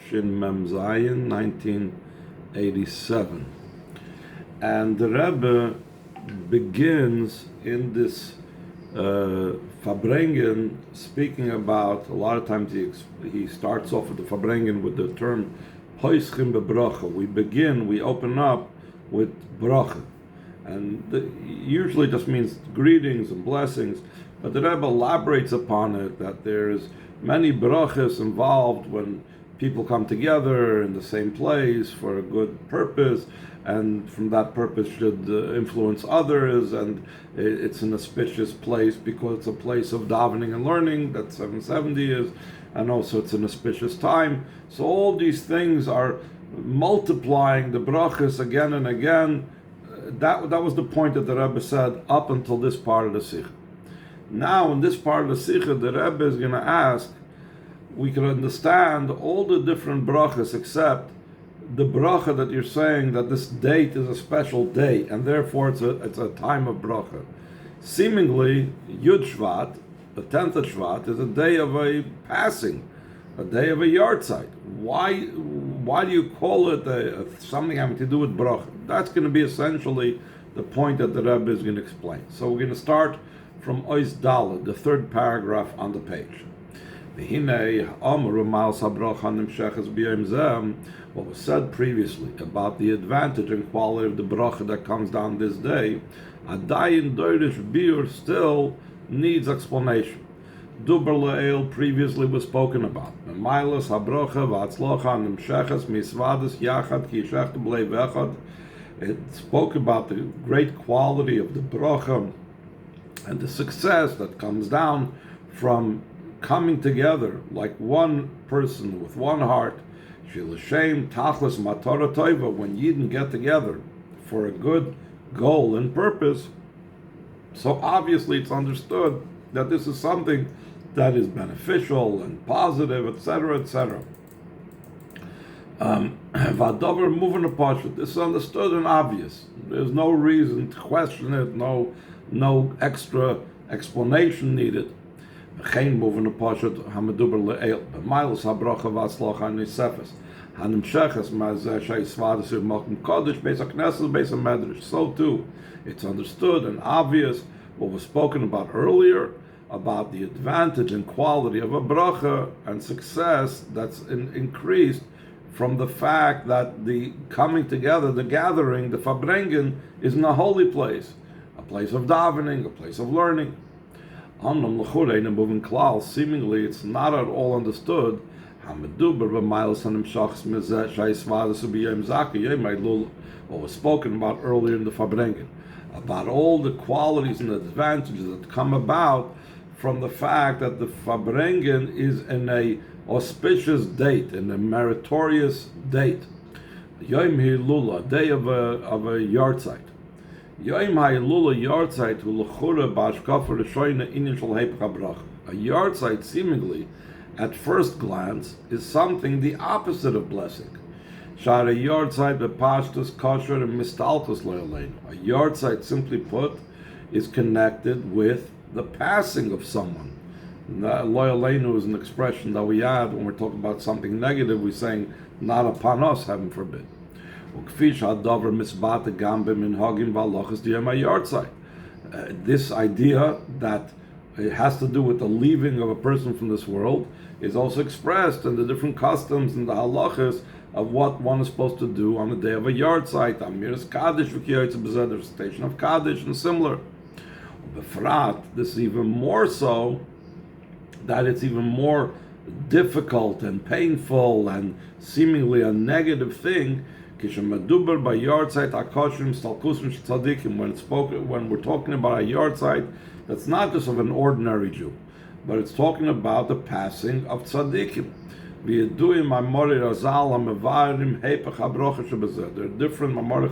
Shin Mem Zayin, 1987. And the Rebbe begins in this Farbrengen speaking about, a lot of times he starts off with the Farbrengen with the term Hoischim bebracha. We open up with bracha. And usually just means greetings and blessings, but the Rebbe elaborates upon it that there's many brachas involved when people come together in the same place for a good purpose, and from that purpose should influence others, and it's an auspicious place because it's a place of davening and learning, that 770 is, and also it's an auspicious time. So all these things are multiplying the brachas again and again. That was the point that the Rebbe said up until this part of the Sikha. Now in this part of the Sikha, the Rebbe is going to ask, we can understand all the different brachas except the bracha that you're saying that this date is a special day and therefore it's a time of bracha. Seemingly, Yud Shvat, the 10th of Shvat, is a day of a passing, a day of a yahrzeit. Why do you call it something having to do with bracha? That's going to be essentially the point that the Rebbe is going to explain. So we're going to start from Ois Daled, the third paragraph on the page. What was said previously about the advantage and quality of the bracha that comes down this day, Adayin Doirish Biur still needs explanation. Duber Le'el previously was spoken about. Memailas habrocha v'atzlocha nimsheches misvadas yachad ki yishech b'lei vechad. It spoke about the great quality of the bracha and the success that comes down from coming together like one person with one heart. Shilashem tachlis matara toiva, when Yidden get together for a good goal and purpose. So obviously it's understood that this is something that is beneficial and positive, etc., etc. Vadavar moving apart. This is understood and obvious. There's no reason to question it. No extra explanation needed. Geen moving apart. Hamaduber le'el. B'mailas habracha v'atzlocha nisefes. Hanimsheches ma'azeh she'isvadas u'malkum kodesh beis haknesses beis hamedrash. So too, it's understood and obvious what was spoken about earlier about the advantage and quality of a bracha and success that's increased from the fact that the coming together, the gathering, the Farbrengen, is in a holy place, a place of davening, a place of learning. Seemingly, it's not at all understood what was spoken about earlier in the Farbrengen, about all the qualities and advantages that come about from the fact that the Farbrengen is in a auspicious date, in a meritorious date. Yom Hilula, a day of a yahrzeit. Yom Hilula yahrzeit hu l'chura b'ashkafa l'shoyna inyan shel heipach habracha. A yahrzeit, seemingly, at first glance, is something the opposite of blessing. Shara yahrzeit b'pashtus kosher and mistalkus lo'aleinu. A yahrzeit, simply put, is connected with the passing of someone. Lo'aleinu is an expression that we add when we're talking about something negative. We're saying, not upon us, heaven forbid. This idea that it has to do with the leaving of a person from this world is also expressed in the different customs and the halachas of what one is supposed to do on the day of a yahrzeit, Amiras Kaddish, the recitation of Kaddish, and similar. Befrat, this is even more so, that it's even more difficult and painful and seemingly a negative thing when we're talking about a yahrzeit that's not just of an ordinary Jew, but it's talking about the passing of tzaddikim. There are different Mamori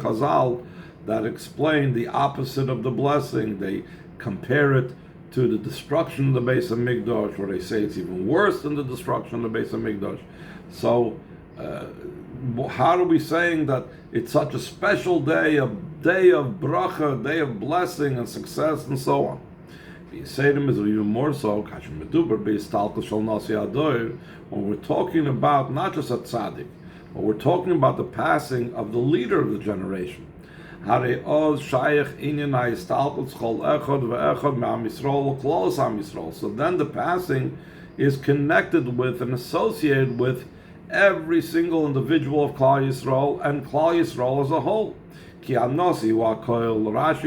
Chazal that explain the opposite of the blessing. They compare it to the destruction of the Beis HaMikdash, or they say it's even worse than the destruction of the Beis HaMikdash. So, how are we saying that it's such a special day, a day of bracha, a day of blessing and success and so on? The Yisraelim is even more so when we're talking about not just a tzaddik, but we're talking about the passing of the leader of the generation. So then the passing is connected with and associated with every single individual of Klal Yisrael and Klal Yisrael as a whole. Rashi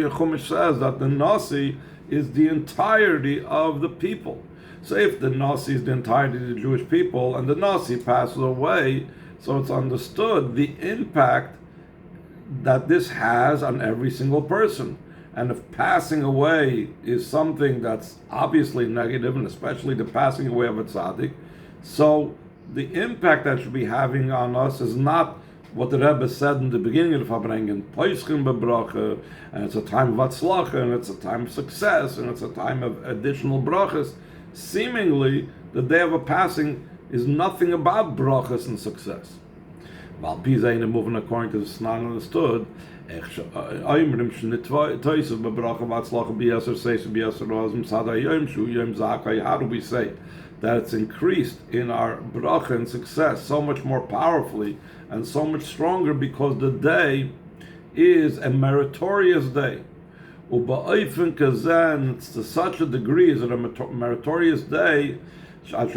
and Chumash says that the Nasi is the entirety of the people. So if the Nasi is the entirety of the Jewish people and the Nasi passes away, so it's understood the impact that this has on every single person. And if passing away is something that's obviously negative, and especially the passing away of a tzaddik, so the impact that should be having on us is not what the Rebbe said in the beginning of the Farbrengen, Poischim bebracha, and it's a time of atzlacha, and it's a time of success, and it's a time of additional brachas. Seemingly, the day of a passing is nothing about brachas and success. Valpizayin moving according to the Snan understood. How do we say that it's increased in our bracha and success so much more powerfully and so much stronger because the day is a meritorious day? It's to such a degree is it a meritorious day that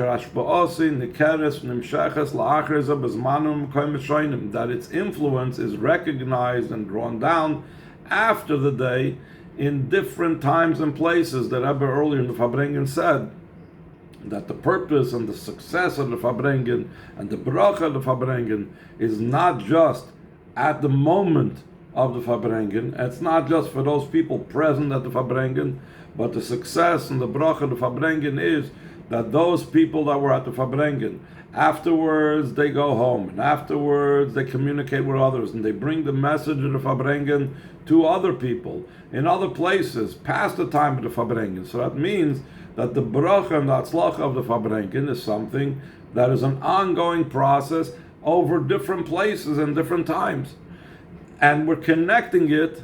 its influence is recognized and drawn down after the day in different times and places. That Rebbe earlier in the Farbrengen said that the purpose and the success of the Farbrengen and the bracha of the Farbrengen is not just at the moment of the Farbrengen. It's not just for those people present at the Farbrengen, but the success and the bracha of the Farbrengen is that those people that were at the Farbrengen, afterwards they go home, and afterwards they communicate with others, and they bring the message of the Farbrengen to other people in other places past the time of the Farbrengen. So that means that the bracha and the atzlacha of the Farbrengen is something that is an ongoing process over different places and different times. And we're connecting it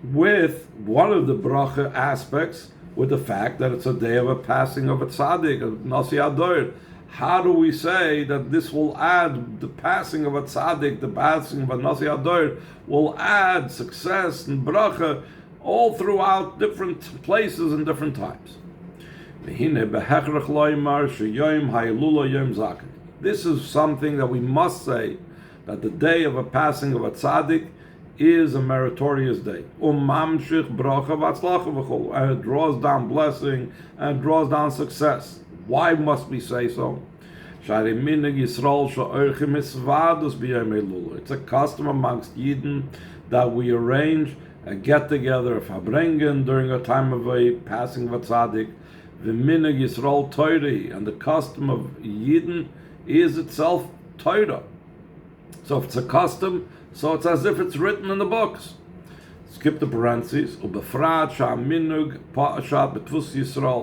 with one of the bracha aspects, with the fact that it's a day of a passing of a tzaddik, of Nasi Ador. How do we say that this will add, the passing of a tzaddik, the passing of a Nasi Ador, will add success and bracha all throughout different places and different times? This is something that we must say, that the day of a passing of a tzaddik is a meritorious day. And it draws down blessing and it draws down success. Why must we say so? It's a custom amongst Yidden that we arrange a get-together of Farbrengen during a time of a passing of a tzaddik. And the custom of Yidden is itself Torah. So if it's a custom, so it's as if it's written in the books. Skip the parentheses.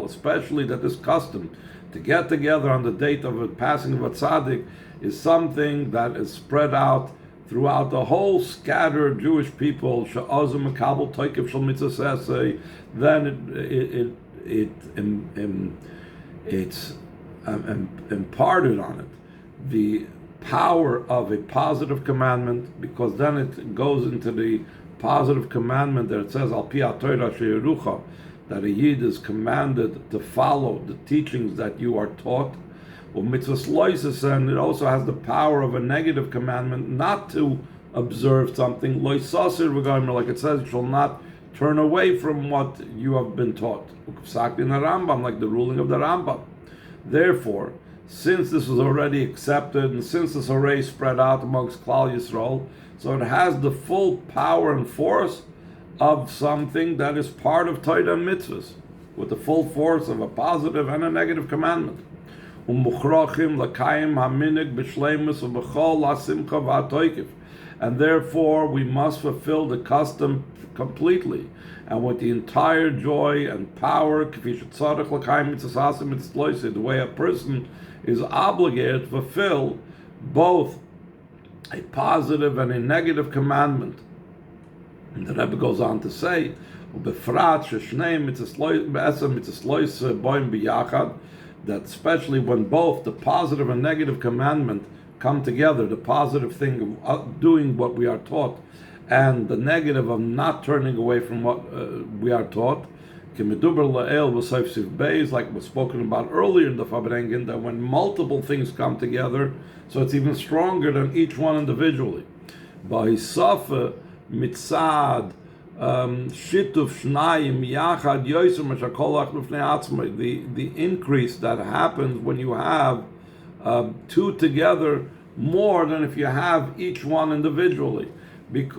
Especially that this custom to get together on the date of the passing of a tzaddik is something that is spread out throughout the whole scattered Jewish people. Then it's imparted on it the power of a positive commandment, because then it goes into the positive commandment that it says Al Pi HaTorah Sheyerucha, that a Yid is commanded to follow the teachings that you are taught. Mitzvahs loises, and it also has the power of a negative commandment not to observe something. Loisasir v'gomer, like it says, you shall not turn away from what you have been taught. Ukvsak in the Rambam, like the ruling of the Rambam. Therefore, since this was already accepted and since this already spread out amongst Klal Yisrael, so it has the full power and force of something that is part of Torah and mitzvahs, with the full force of a positive and a negative commandment. And therefore we must fulfill the custom completely and with the entire joy and power, the way a person is obligated to fulfill both a positive and a negative commandment. And the Rebbe goes on to say, Befrat sheshneim mitzvos boim biyachad. That especially when both the positive and negative commandment come together, the positive thing of doing what we are taught, and the negative of not turning away from what we are taught. Like was spoken about earlier in the Farbrengen, that when multiple things come together, so it's even stronger than each one individually. Mitzad shituf shnayim yachad yoser mashakolach b'fnei atzmai. The increase that happens when you have two together more than if you have each one individually. More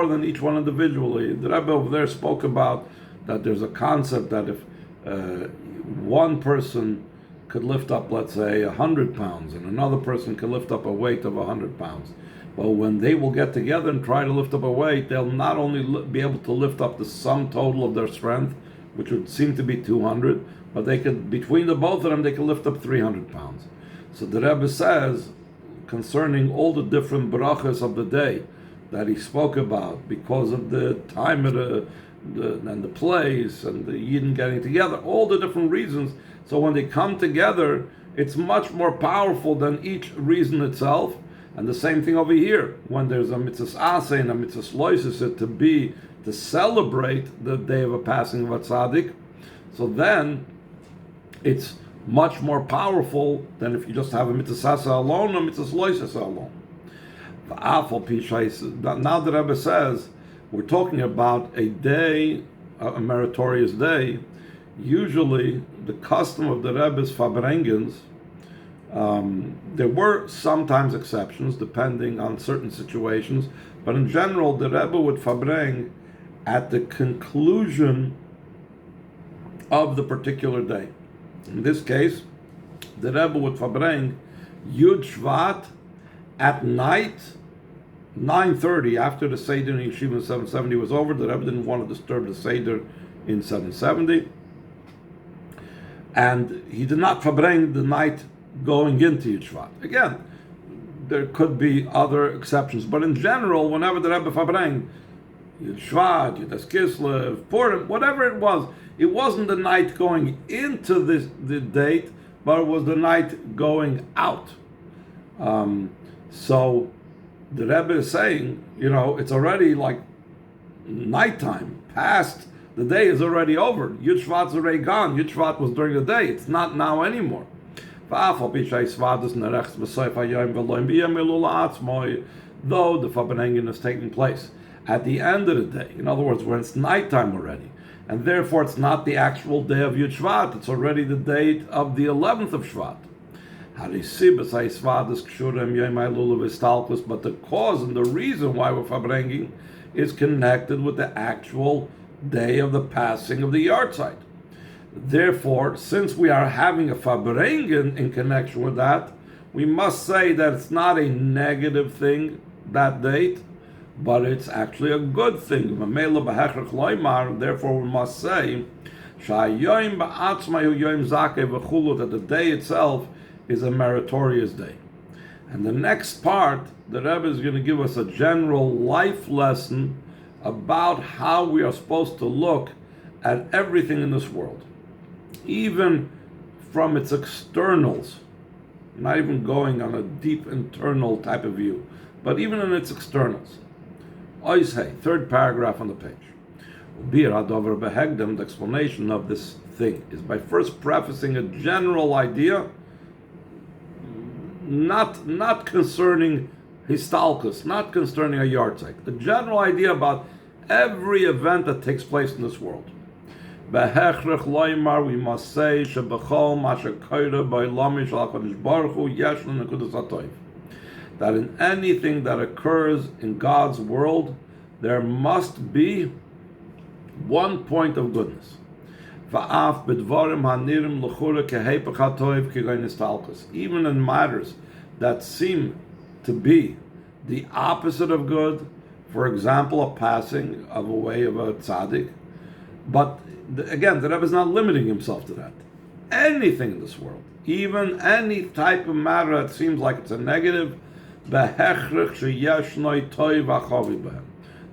than each one individually. The Rebbe over there spoke about that there's a concept that if one person could lift up, let's say, 100 pounds, and another person can lift up a weight of 100 pounds. But when they will get together and try to lift up a weight, they'll not only be able to lift up the sum total of their strength, which would seem to be 200, but they could, between the both of them, they can lift up 300 pounds. So the Rebbe says, concerning all the different brachas of the day that he spoke about, because of the time of and the place and the Yidden getting together, all the different reasons. So when they come together, it's much more powerful than each reason itself. And the same thing over here, when there's a mitzvah aseh and a mitzvah loises, to celebrate the day of a passing of a tzaddik, so then it's much more powerful than if you just have a mitzvah aseh alone or mitzvah loises alone. Now the Rebbe says, we're talking about a day, a meritorious day. Usually, the custom of the Rebbe's Farbrengens, there were sometimes exceptions depending on certain situations, but in general, the Rebbe would Farbreng at the conclusion of the particular day. In this case, the Rebbe would Farbreng Yud Shvat at night, 9:30, after the Seder in Yeshiva in 770 was over. The Rebbe didn't want to disturb the Seder in 770. And he did not Farbreng the night going into Yud Shvat. Again, there could be other exceptions, but in general, whenever the Rebbe Farbreng Yud Shvat, Yud Kislev, Purim, whatever it wasn't the night going into the date, but it was the night going out. So the Rebbe is saying, it's already like nighttime, past the day is already over. Yud Shvat's already gone. Yud Shvat was during the day. It's not now anymore. Though the Farbrengen is taking place at the end of the day, in other words, when it's nighttime already, and therefore it's not the actual day of Yud Shvat, it's already the date of the 11th of Shvat. But the cause and the reason why we're Farbrengen is connected with the actual day of the passing of the yahrzeit. Therefore, since we are having a Farbrengen in connection with that, we must say that it's not a negative thing, that date, but it's actually a good thing. Therefore, we must say that the day itself is a meritorious day. And the next part, the Rebbe is going to give us a general life lesson about how we are supposed to look at everything in this world, even from its externals, not even going on a deep internal type of view, but even in its externals. Oishei, third paragraph on the page. The explanation of this thing is by first prefacing a general idea, not concerning histalkus, not concerning a yahrzeit, a general idea about every event that takes place in this world. We must say that in anything that occurs in God's world, there must be one point of goodness. Even in matters that seem to be the opposite of good, for example, a passing of a way of a tzaddik, but again, the Rebbe is not limiting himself to that. Anything in this world, even any type of matter that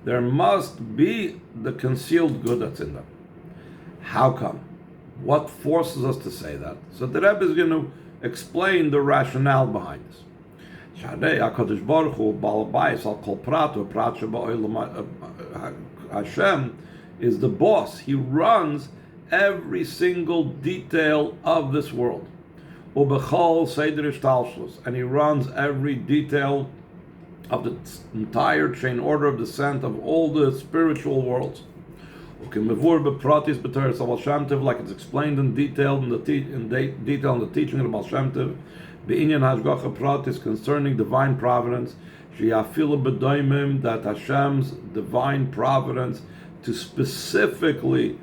there there must be the concealed good that's in them. How come? What forces us to say that? So the Rebbe is going to explain the rationale behind this. Hashem is the boss. He runs every single detail of this world. And he runs every detail of the entire chain order of descent of all the spiritual worlds. Like it's explained in detail in the teaching of the Baal Shem Tov, concerning divine providence, that Hashem's divine providence to specifically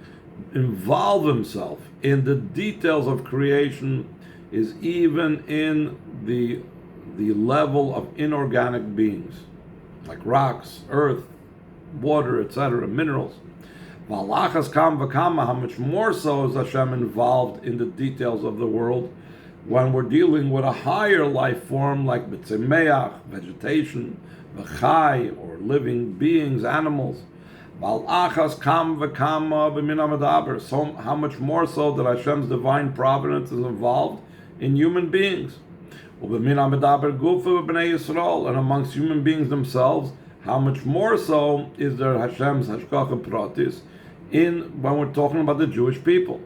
involve himself in the details of creation is even in the level of inorganic beings, like rocks, earth, water, etc., minerals. How much more so is Hashem involved in the details of the world when we're dealing with a higher life form like b'tzemeach, vegetation, v'chai, or living beings, animals. So how much more so that Hashem's divine providence is involved in human beings. And amongst human beings themselves, how much more so is there Hashem's hashgacha pratis when we're talking about the Jewish people.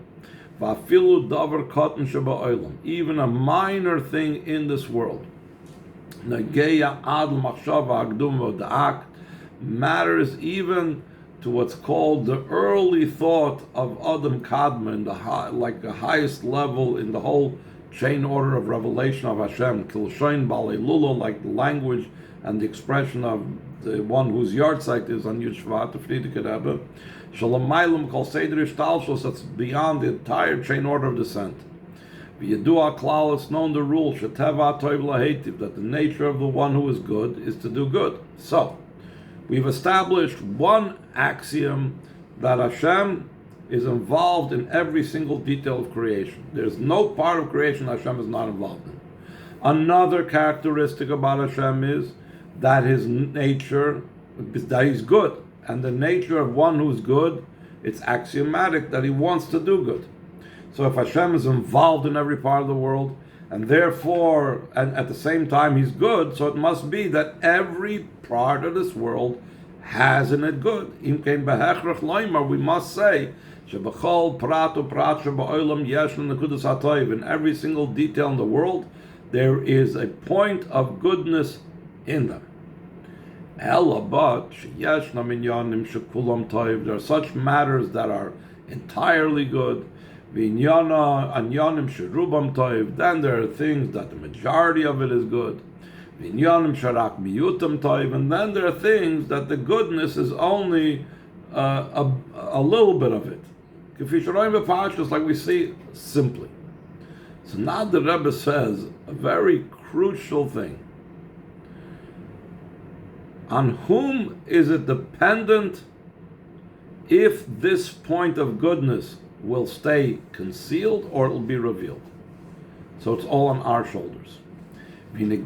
Even a minor thing in this world matters even to what's called the early thought of Adam Kadma, in the highest level in the whole chain order of revelation of Hashem, Kilshain Balei Lula, like the language and the expression of the one whose yard site is on Shvat, the Friedrich Rebbe, Shalamaylam Kol Seder Ishtalshos, that's beyond the entire chain order of descent. V'yadua Klal, it's known the rule, Sheteva Toiv Lahetiv, that the nature of the one who is good is to do good. So, we've established one axiom, that Hashem is involved in every single detail of creation. There's no part of creation Hashem is not involved in. Another characteristic about Hashem is that his nature, that he's good. And the nature of one who's good, it's axiomatic that he wants to do good. So if Hashem is involved in every part of the world, and therefore, and at the same time he's good, so it must be that every part of this world has in it good. We must say, in every single detail in the world, there is a point of goodness in them. But there are such matters that are entirely good. Then there are things that the majority of it is good. And then there are things that the goodness is only a little bit of it. Just like we see simply. So now the Rebbe says a very crucial thing. On whom is it dependent if this point of goodness will stay concealed or it will be revealed? So it's all on our shoulders. The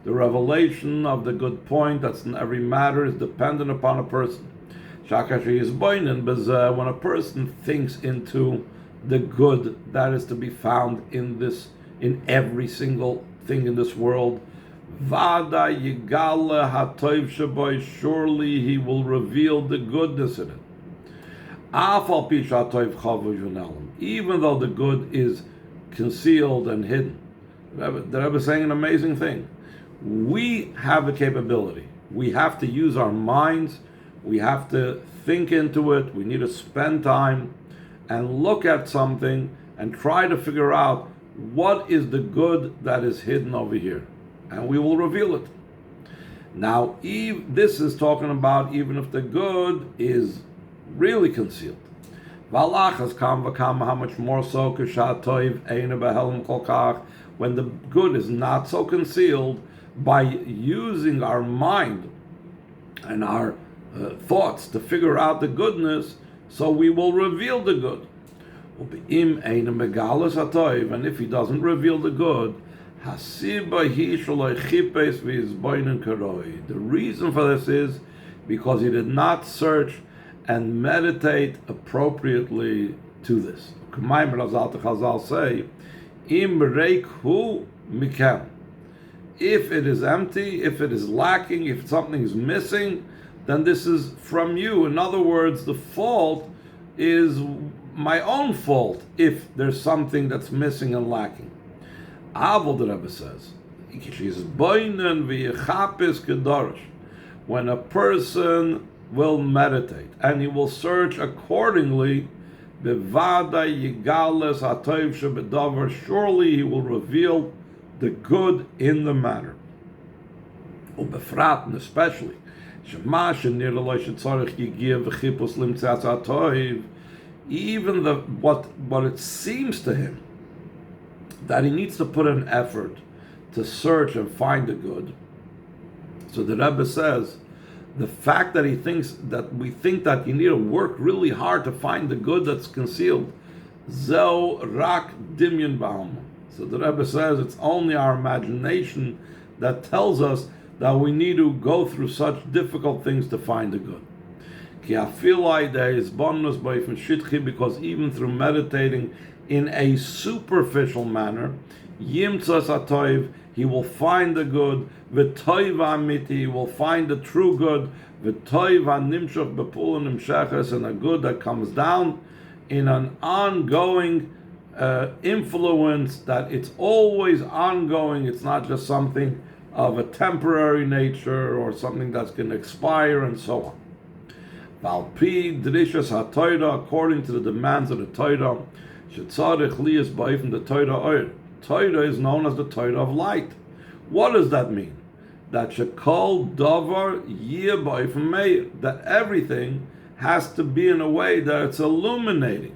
revelation of the good point that's in every matter is dependent upon a person. When a person thinks into the good that is to be found in every single thing in this world, surely he will reveal the goodness in it. Even though the good is concealed and hidden. The Rebbe is saying an amazing thing. We have the capability. We have to use our minds. We have to think into it. We need to spend time and look at something and try to figure out what is the good that is hidden over here. And we will reveal it. Now, this is talking about even if the good is really concealed. How much more so when the good is not so concealed, by using our mind and our thoughts to figure out the goodness, so we will reveal the good. And if he doesn't reveal the good, Hasiba hi shaloi chipes v'izboinen karoi. The reason for this is because he did not search and meditate appropriately to this. K'mayim Razal Chazal say, Im reik hu mikem. If it is empty, if it is lacking, if something is missing, then this is from you. In other words, the fault is my own fault if there's something that's missing and lacking. Avol, the Rebbe says, when a person will meditate and he will search accordingly, surely he will reveal the good in the matter. And especially, even what it seems to him that he needs to put an effort to search and find the good. So the Rebbe says, the fact that we think that you need to work really hard to find the good that's concealed, zeu rak dimyon ba'alma. So the Rebbe says it's only our imagination that tells us that we need to go through such difficult things to find the good. Because even through meditating in a superficial manner, yimtzas atoiv, he will find the good, v'toiv amiti, he will find the true good, v'toiv nimshach b'pul nimsheches, and a good that comes down in an ongoing influence, that it's always ongoing, it's not just something of a temporary nature or something that's going to expire and so on. Valpi drishas haTorah, according to the demands of the Torah, shetzarich liyas ba'ifim the Torah oir. Torah is known as the Torah of light. What does that mean? That shekol davar yeh ba'ifim meir, that everything has to be in a way that it's illuminating.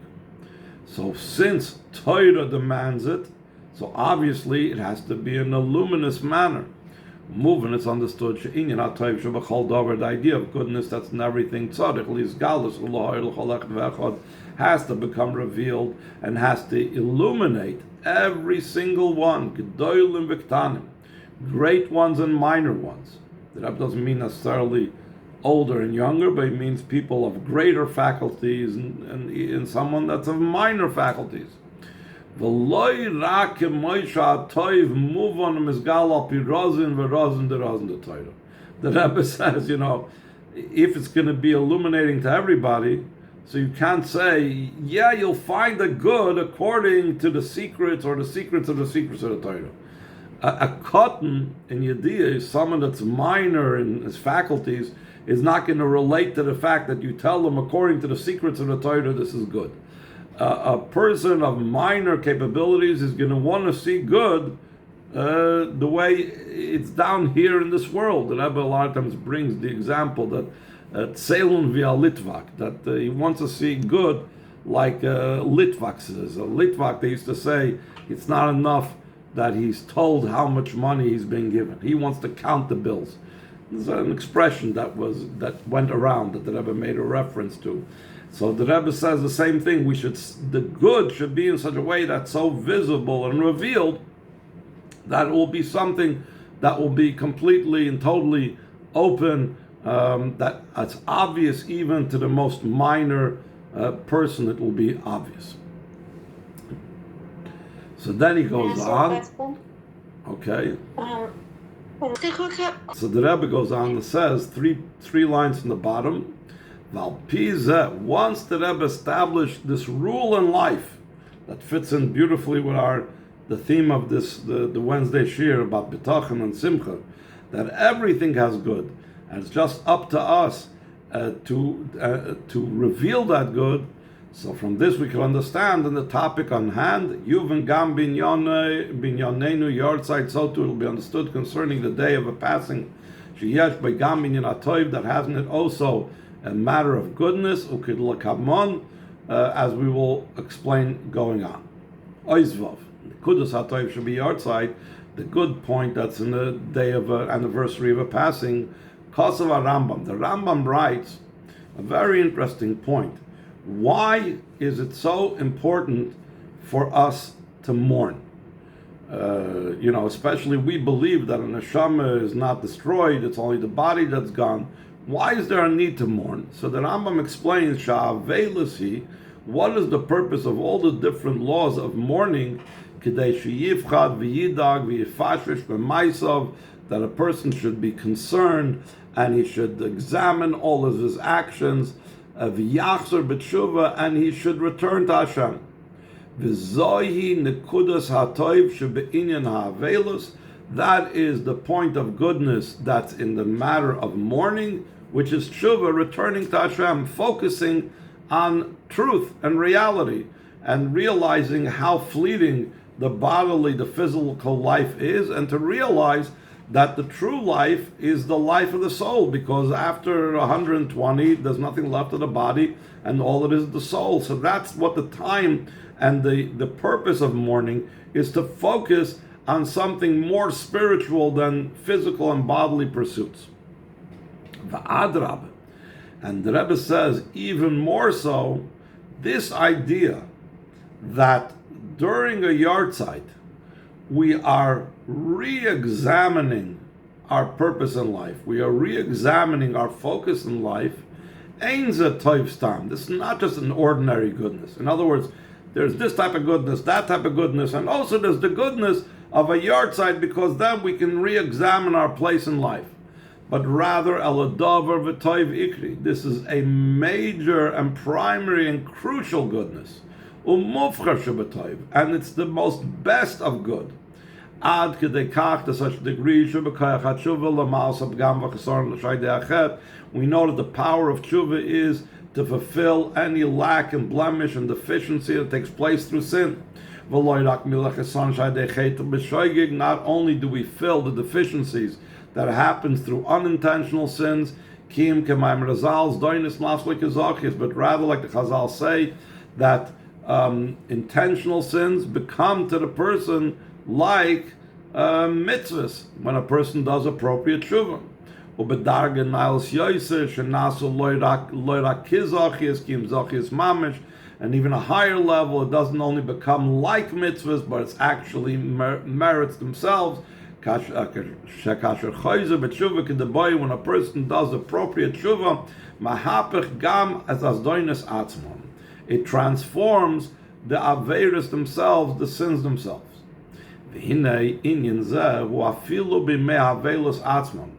So since Torah demands it, so obviously it has to be in a luminous manner. Moving, it's understood the idea of goodness that's in everything has to become revealed and has to illuminate every single one, great ones and minor ones. That doesn't mean necessarily older and younger, but it means people of greater faculties and someone that's of minor faculties. The Rebbe says, if it's going to be illuminating to everybody, so you can't say, yeah, you'll find the good according to the secrets or the secrets of the secrets of the Torah. A cotton in Yediyah is someone that's minor in his faculties, is not going to relate to the fact that you tell them according to the secrets of the Torah, this is good. A person of minor capabilities is going to want to see good the way it's down here in this world. The Rebbe a lot of times brings the example that Tselun via Litvak, that he wants to see good like Litvak says. A Litvak, they used to say, it's not enough that he's told how much money he's been given. He wants to count the bills. There's an expression that went around that the Rebbe made a reference to. So the Rebbe says the same thing. The good should be in such a way that's so visible and revealed that it will be something that will be completely and totally open, that it's obvious even to the most minor person. It will be obvious. So then he goes on. Okay. So the Rebbe goes on and says three lines from the bottom. Once the Rebbe established this rule in life that fits in beautifully with the theme of the Wednesday Shiur about Bitachon and Simcha, that everything has good, and it's just up to us to reveal that good. So from this we can understand in the topic on hand, Yuvan Gam Binyanenu Yortzeit, so too it will be understood concerning the day of a passing, Sheyesh by Gam Binyan Atoiv, that has in it also a matter of goodness, as we will explain going on. Oizvav, Kudus Hatoiv should be Yortzeit, the good point that's in the day of an anniversary of a passing, Kosova Rambam. The Rambam writes a very interesting point. Why is it so important for us to mourn? especially we believe that a neshama is not destroyed, it's only the body that's gone. Why is there a need to mourn? So the Rambam explains, Sha'avelasi, what is the purpose of all the different laws of mourning, that a person should be concerned and he should examine all of his actions, and he should return to Hashem. That is the point of goodness that's in the matter of mourning, which is tshuva, returning to Hashem, focusing on truth and reality, and realizing how fleeting the bodily, the physical life is, and to realize that the true life is the life of the soul, because after 120, there's nothing left of the body, and all it is the soul. So that's what the time and the purpose of mourning is, to focus on something more spiritual than physical and bodily pursuits. V'adrab. And the Rebbe says, even more so, this idea that during a yahrzeit, we are re-examining our purpose in life, we are re-examining our focus in life, ain't a toiv stam. This is not just an ordinary goodness. In other words, there's this type of goodness, that type of goodness, and also there's the goodness of a yahrzeit, because then we can re-examine our place in life. But rather, eladavar v'toiv ikri. This is a major and primary and crucial goodness. Umufchar shebetoiv, and it's the most best of good. Ad kedei kach, to such a degree, shubakayach hatshuva l'maal sabgam v'chasorim l'shaydei achet. We know that the power of tshuva is to fulfill any lack and blemish and deficiency that takes place through sin. Not only do we fill the deficiencies that happens through unintentional sins, but rather, like the Chazal say, that intentional sins become to the person like mitzvahs when a person does appropriate tshuva. And even a higher level, it doesn't only become like mitzvahs, but it's actually merits themselves. When a person does appropriate tshuva, it transforms the averos themselves, the sins themselves.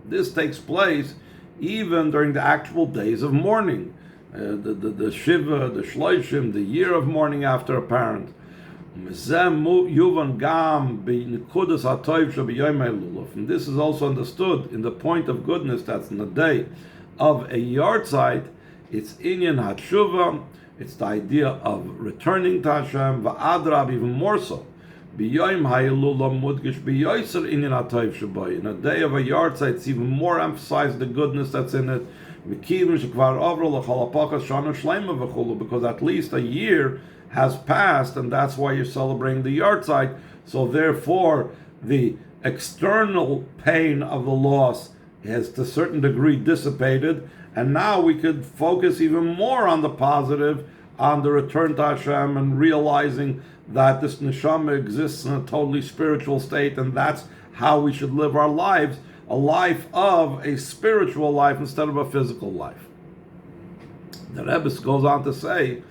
This takes place even during the actual days of mourning, the Shiva, the Shloshim, the year of mourning after a parent. And this is also understood in the point of goodness that's in the day of a yahrzeit. It's inyan hatshuva, it's the idea of returning to Hashem, va'adrab, even more so. In a day of a yahrzeit, it's even more emphasized the goodness that's in it, because at least a year has passed, and that's why you're celebrating the yahrzeit. So therefore, the external pain of the loss has to a certain degree dissipated, and now we could focus even more on the positive, on the return to Hashem, and realizing that this neshama exists in a totally spiritual state, and that's how we should live our lives, a life of a spiritual life instead of a physical life. The Rebbe goes on to say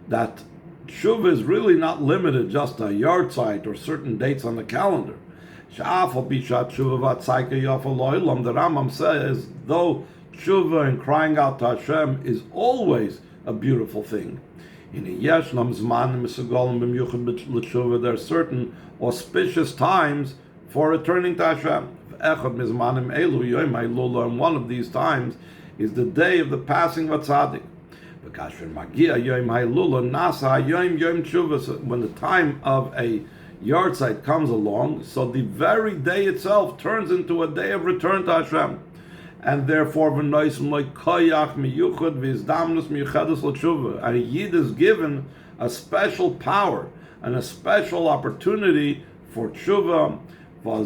that tshuva is really not limited just to a yahrzeit or certain dates on the calendar. The Rambam says, though tshuva and crying out to Hashem is always a beautiful thing, there are certain auspicious times for returning to Hashem. And one of these times is the day of the passing of a tzaddik. When the time of a yahrzeit comes along, so the very day itself turns into a day of return to Hashem. And therefore, and a Yid is given a special power and a special opportunity for tshuva. Then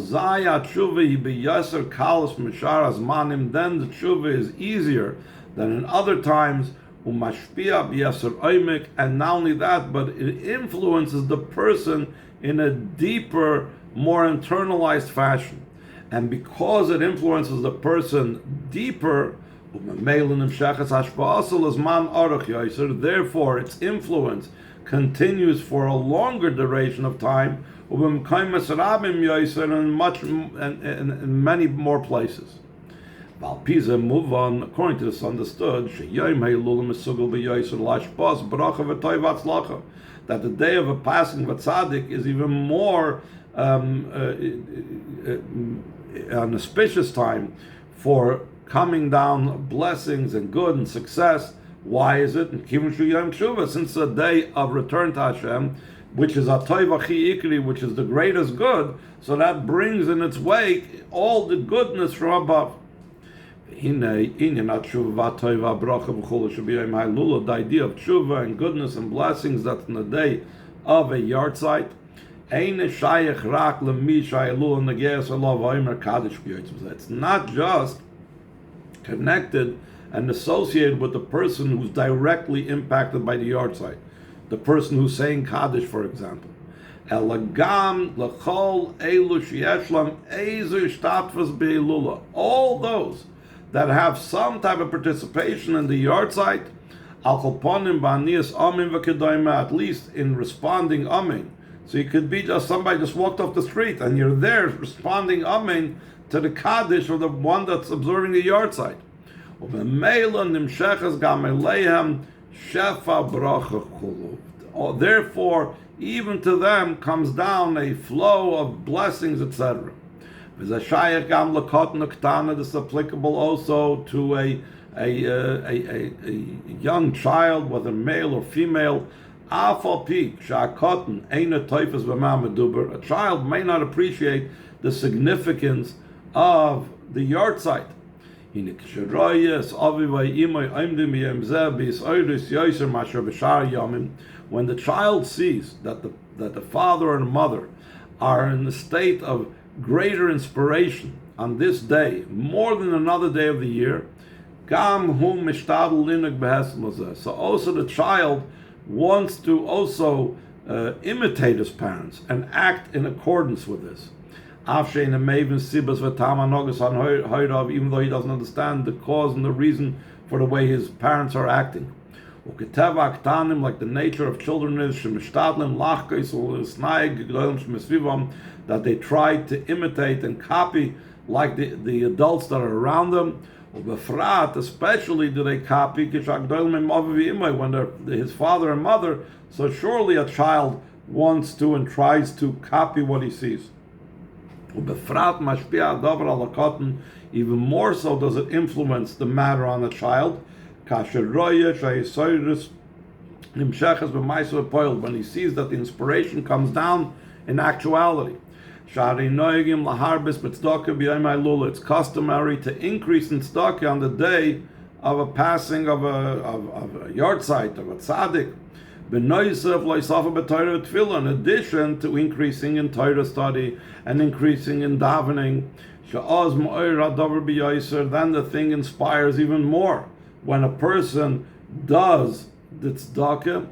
the tshuva is easier than in other times. And not only that, but it influences the person in a deeper, more internalized fashion. And because it influences the person deeper, therefore its influence continues for a longer duration of time, and many more places. Move on, according to this understood, that the day of a passing of a tzaddik is even more an auspicious time for coming down blessings and good and success. Why is it? Since the day of return to Hashem, which is Atoiv Achi Ikri, which is the greatest good, so that brings in its wake all the goodness from above. The idea of tshuva and goodness and blessings that's in the day of a yahrzeit. It's not just connected and associated with the person who's directly impacted by the yahrzeit, the person who's saying Kaddish, for example. All those that have some type of participation in the yahrzeit, at least in responding amen. So you could be just somebody just walked off the street and you're there responding amen to the Kaddish or the one that's observing the yahrzeit. Therefore, even to them comes down a flow of blessings, etc. This is applicable also to a young child, whether male or female. A child may not appreciate the significance of the yahrzeit. When the child sees that the father and mother are in a state of greater inspiration on this day, more than another day of the year, so also the child wants to also imitate his parents and act in accordance with this. Even though he doesn't understand the cause and the reason for the way his parents are acting. Like the nature of children is, that they try to imitate and copy like the adults that are around them. Especially do they copy when they're his father and mother. So surely a child wants to and tries to copy what he sees. Even more so does it influence the matter on the child. When he sees that the inspiration comes down in actuality. It's customary to increase in tzedakah on the day of a passing of a yahrzeit, of a tzaddik. In addition to increasing in Torah study and increasing in davening, then the thing inspires even more. When a person does the tzedakah,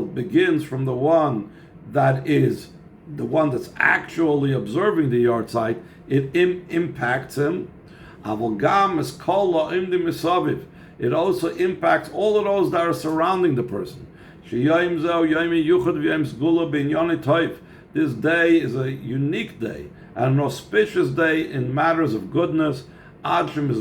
it begins from the one that is the one that's actually observing the yahrzeit, it impacts him. It also impacts all of those that are surrounding the person. This day is a unique day, an auspicious day in matters of goodness, until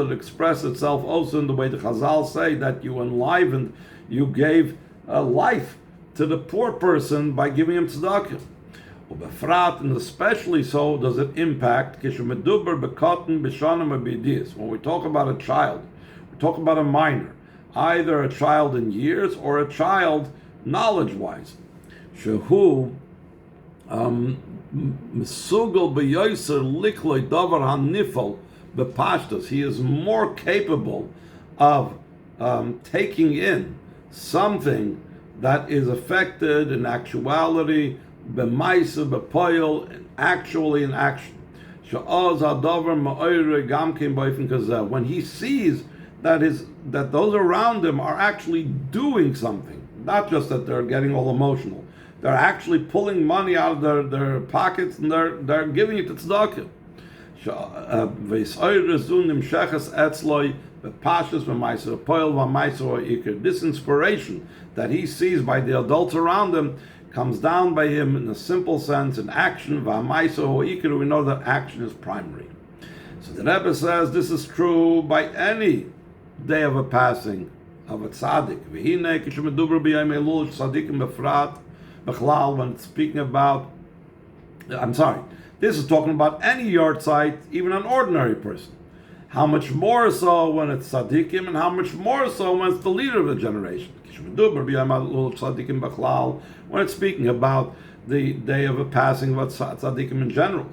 it expresses itself also in the way the Chazal say that you enlivened, you gave life to the poor person by giving him tzedakah. And especially so does it impact when we talk about a child, we talk about a minor, either a child in years or a child knowledge-wise. Shehu he is more capable of taking in something that is affected in actuality, b'maisa, b'poil, actually in action. When he sees that those around him are actually doing something, Not just that they're getting all emotional. They're actually pulling money out of their pockets and they're giving it to tzedakah. This inspiration that he sees by the adults around him comes down by him in a simple sense, in action. We know that action is primary. So the Rebbe says this is true by any day of a passing of a tzaddik. When speaking about, this is talking about any yard site, even an ordinary person. How much more so when it's tzaddikim, and how much more so when it's the leader of the generation. When it's speaking about the day of a passing of tzaddikim in general.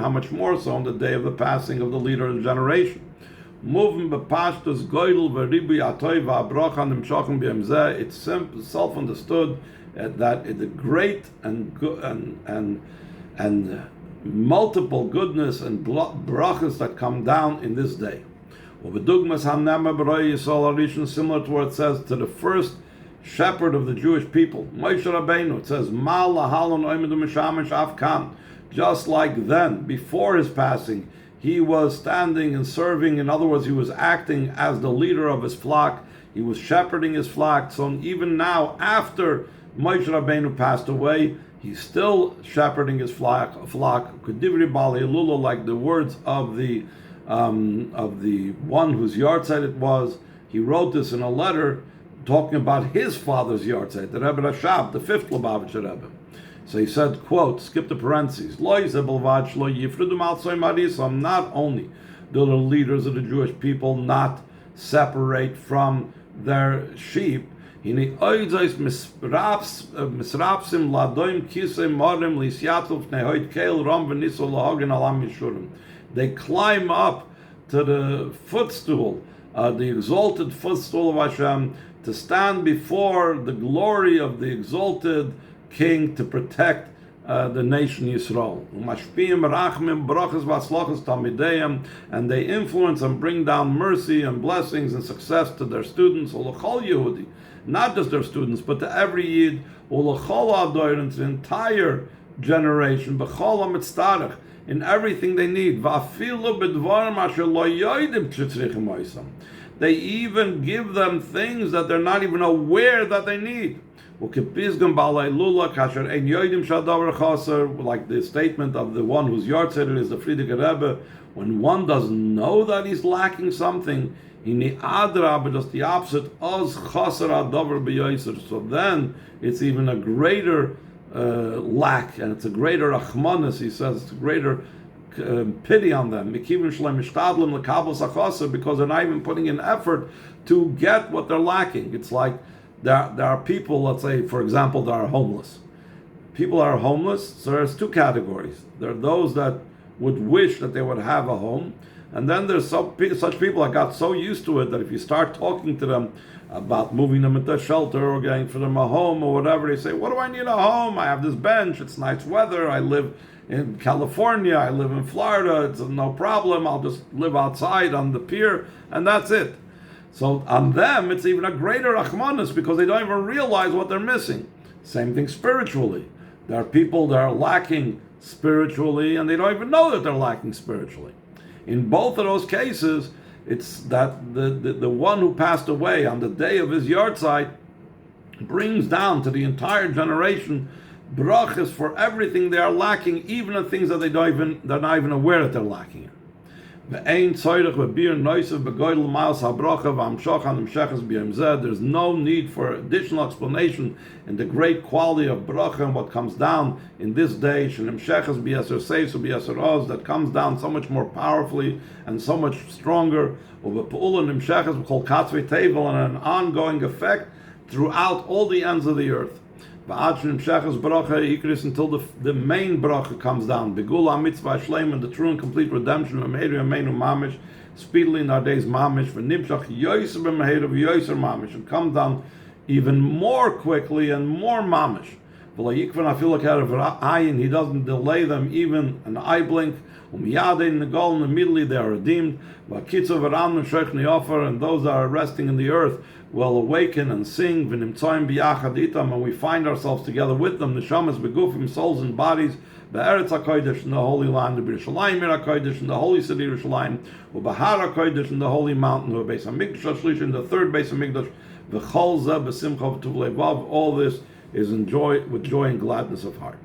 How much more so on the day of the passing of the leader of the generation. It's self-understood that the great and good and multiple goodness and brachas that come down in this day. Similar to what it says to the first shepherd of the Jewish people, Moshe Rabbeinu. It says, just like then, before his passing, he was standing and serving. In other words, he was acting as the leader of his flock. He was shepherding his flock. So even now, after Moshe Rabbeinu passed away, he's still shepherding his flock. Like the words of the one whose yahrzeit it was. He wrote this in a letter talking about his father's yahrzeit, the Rebbe Rashab, the fifth Lubavitcher Rebbe. So he said, quote, skip the parentheses, not only do the leaders of the Jewish people not separate from their sheep, they climb up to the footstool, the exalted footstool of Hashem, to stand before the glory of the exalted King to protect the nation Yisrael. And they influence and bring down mercy and blessings and success to their students, not just their students, but to every Yid, to the entire generation, in everything they need. They even give them things that they're not even aware that they need. Like the statement of the one whose yahrzeit is the Frierdiker Rebbe, when one doesn't know that he's lacking something, just the opposite, so then it's even a greater lack, and it's a greater achmanis, he says, it's a greater pity on them, because they're not even putting in effort to get what they're lacking. It's like there are people, let's say, for example, that are homeless. People are homeless, so there's two categories. There are those that would wish that they would have a home, and then there's such people that got so used to it that if you start talking to them about moving them into a shelter or getting for them a home or whatever, they say, what do I need a home? I have this bench, it's nice weather, I live in California, I live in Florida, it's no problem, I'll just live outside on the pier, and that's it. So on them, it's even a greater achmanis because they don't even realize what they're missing. Same thing spiritually. There are people that are lacking spiritually, and they don't even know that they're lacking spiritually. In both of those cases, it's that the one who passed away on the day of his yahrzeit brings down to the entire generation brachas for everything they are lacking, even the things that they're not even aware that they're lacking. There's no need for additional explanation in the great quality of bracha and what comes down in this day, that comes down so much more powerfully and so much stronger, and an ongoing effect throughout all the ends of the earth. Until the main bracha comes down, and the true and complete redemption, speedily in our days mamish, and come down even more quickly and more mamish. He doesn't delay them even an eye blink. Immediately they are redeemed. And those that are resting in the earth will awaken and sing. And we find ourselves together with them. Neshamas begufim, souls and bodies. Be'eretz HaKodesh, in the Holy Land, B'Yerushalayim HaKodesh, in the Holy City Yerushalayim, U'Bahar HaKodesh, in the Holy Mountain, U'Beis HaMikdash HaShlish, in the third Beis HaMikdash, V'chol Zeh B'Simcha V'Tuv Levav. All this is with joy and gladness of heart.